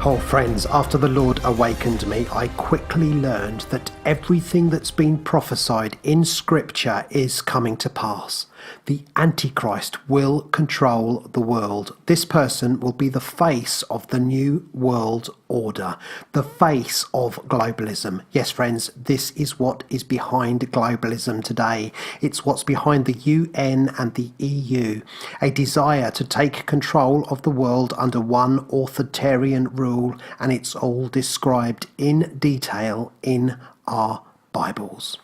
Oh friends, after the Lord awakened me, I quickly learned that everything that's been prophesied in Scripture is coming to pass. The Antichrist will control the world. This person will be the face of the new world order, the face of globalism. Yes, friends, this is what is behind globalism today. It's what's behind the UN and the EU, a desire to take control of the world under one authoritarian rule, and it's all described in detail in our Bibles.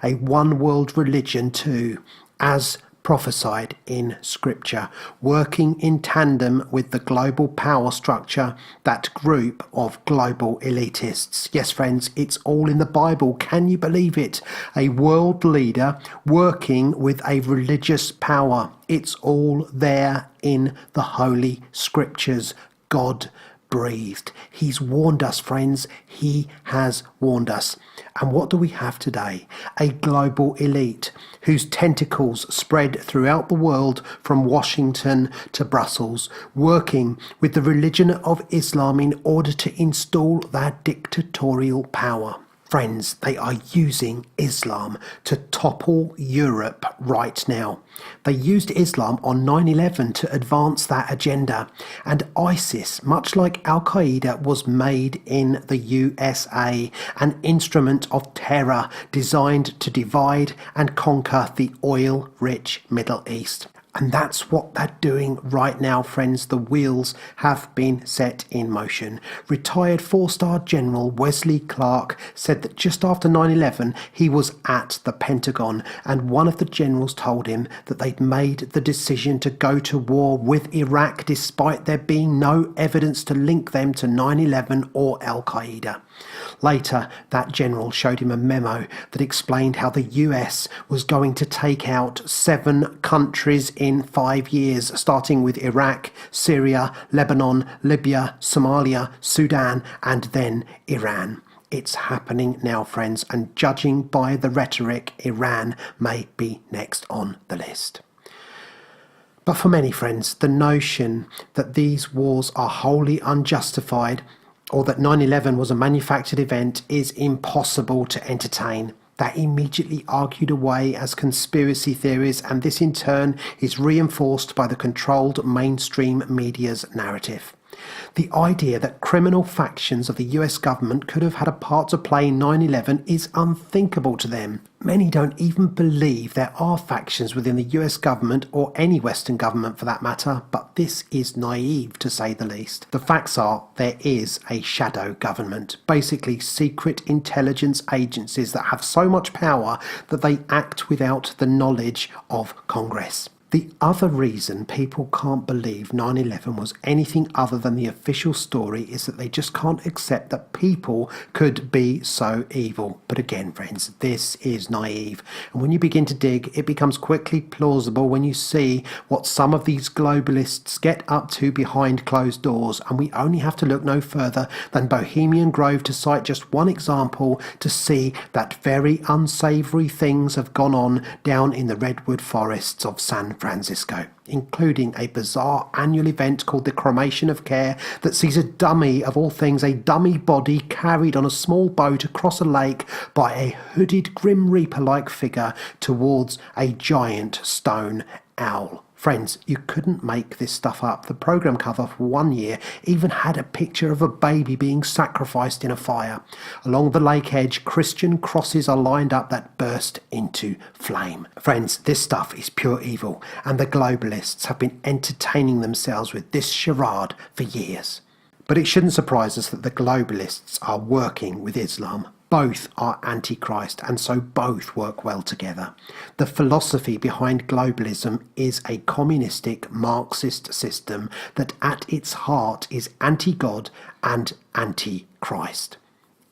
A one world religion too, as prophesied in Scripture, working in tandem with the global power structure, that group of global elitists. Yes, friends, it's all in the Bible. Can you believe it? A world leader working with a religious power. It's all there in the Holy Scriptures. God breathed. He's warned us, friends. He has warned us. And what do we have today? A global elite whose tentacles spread throughout the world from Washington to Brussels, working with the religion of Islam in order to install their dictatorial power. Friends, they are using Islam to topple Europe right now. They used Islam on 9/11 to advance that agenda. And ISIS, much like Al-Qaeda, was made in the USA, an instrument of terror designed to divide and conquer the oil-rich Middle East. And that's what they're doing right now, friends. The wheels have been set in motion. Retired four-star General Wesley Clark said that just after 9/11, he was at the Pentagon, and one of the generals told him that they'd made the decision to go to war with Iraq despite there being no evidence to link them to 9/11 or Al-Qaeda. Later, that general showed him a memo that explained how the US was going to take out 7 countries in 5 years, starting with Iraq, Syria, Lebanon, Libya, Somalia, Sudan, and then Iran. It's happening now, friends, and judging by the rhetoric, Iran may be next on the list. But for many, friends, the notion that these wars are wholly unjustified or that 9/11 was a manufactured event is impossible to entertain. They're immediately argued away as conspiracy theories, and this in turn is reinforced by the controlled mainstream media's narrative. The idea that criminal factions of the US government could have had a part to play in 9/11 is unthinkable to them. Many don't even believe there are factions within the US government, or any Western government for that matter, but this is naive to say the least. The facts are there is a shadow government, basically secret intelligence agencies that have so much power that they act without the knowledge of Congress. The other reason people can't believe 9/11 was anything other than the official story is that they just can't accept that people could be so evil. But again, friends, this is naive. And when you begin to dig, it becomes quickly plausible when you see what some of these globalists get up to behind closed doors. And we only have to look no further than Bohemian Grove to cite just one example to see that very unsavoury things have gone on down in the redwood forests of San Francisco, including a bizarre annual event called the Cremation of Care that sees a dummy, of all things, a dummy body carried on a small boat across a lake by a hooded Grim Reaper-like figure towards a giant stone owl. Friends, you couldn't make this stuff up. The program cover for 1 year even had a picture of a baby being sacrificed in a fire. Along the lake edge, Christian crosses are lined up that burst into flame. Friends, this stuff is pure evil, and the globalists have been entertaining themselves with this charade for years. But it shouldn't surprise us that the globalists are working with Islam. Both are Antichrist, and so both work well together. The philosophy behind globalism is a communistic Marxist system that at its heart is anti-God and anti-Christ.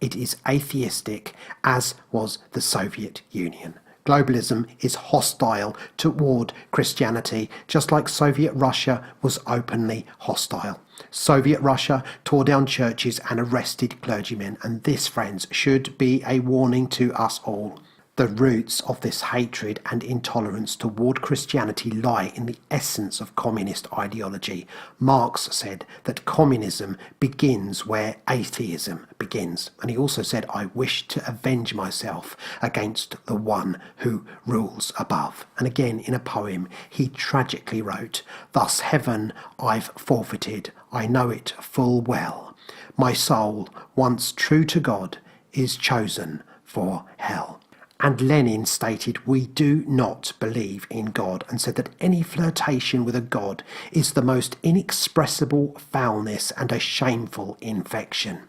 It is atheistic, as was the Soviet Union. Globalism is hostile toward Christianity, just like Soviet Russia was openly hostile. Soviet Russia tore down churches and arrested clergymen, and this, friends, should be a warning to us all. The roots of this hatred and intolerance toward Christianity lie in the essence of communist ideology. Marx said that communism begins where atheism begins. And he also said, "I wish to avenge myself against the one who rules above." And again, in a poem, he tragically wrote, "Thus heaven I've forfeited, I know it full well. My soul, once true to God, is chosen for hell." And Lenin stated, "We do not believe in God," and said that any flirtation with a God is the most inexpressible foulness and a shameful infection.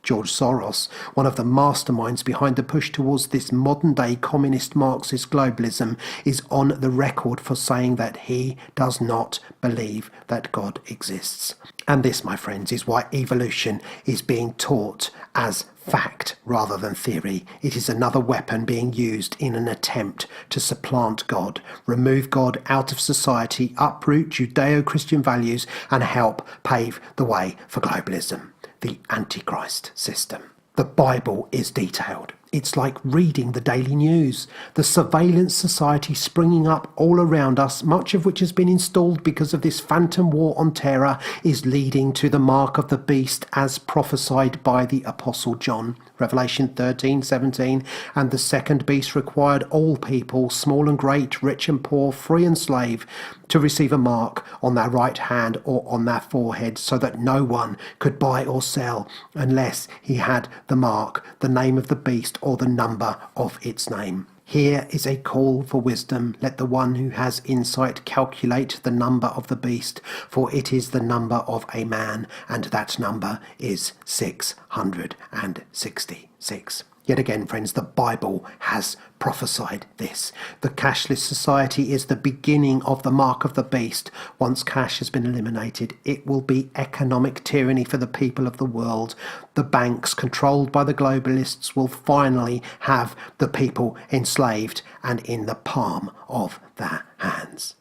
George Soros, one of the masterminds behind the push towards this modern-day communist Marxist globalism, is on the record for saying that he does not believe that God exists. And this, my friends, is why evolution is being taught as fact rather than theory. It is another weapon being used in an attempt to supplant God, remove God out of society, uproot Judeo-Christian values, and help pave the way for globalism, the Antichrist system. The Bible is detailed. It's like reading the daily news. The surveillance society springing up all around us, much of which has been installed because of this phantom war on terror, is leading to the mark of the beast as prophesied by the Apostle John. Revelation 13:17, "And the second beast required all people, small and great, rich and poor, free and slave, to receive a mark on their right hand or on their forehead, so that no one could buy or sell unless he had the mark, the name of the beast, or the number of its name." Here is a call for wisdom. Let the one who has insight calculate the number of the beast, for it is the number of a man, and that number is 666. Yet again, friends, the Bible has prophesied this. The cashless society is the beginning of the mark of the beast. Once cash has been eliminated, it will be economic tyranny for the people of the world. The banks, controlled by the globalists, will finally have the people enslaved and in the palm of their hands.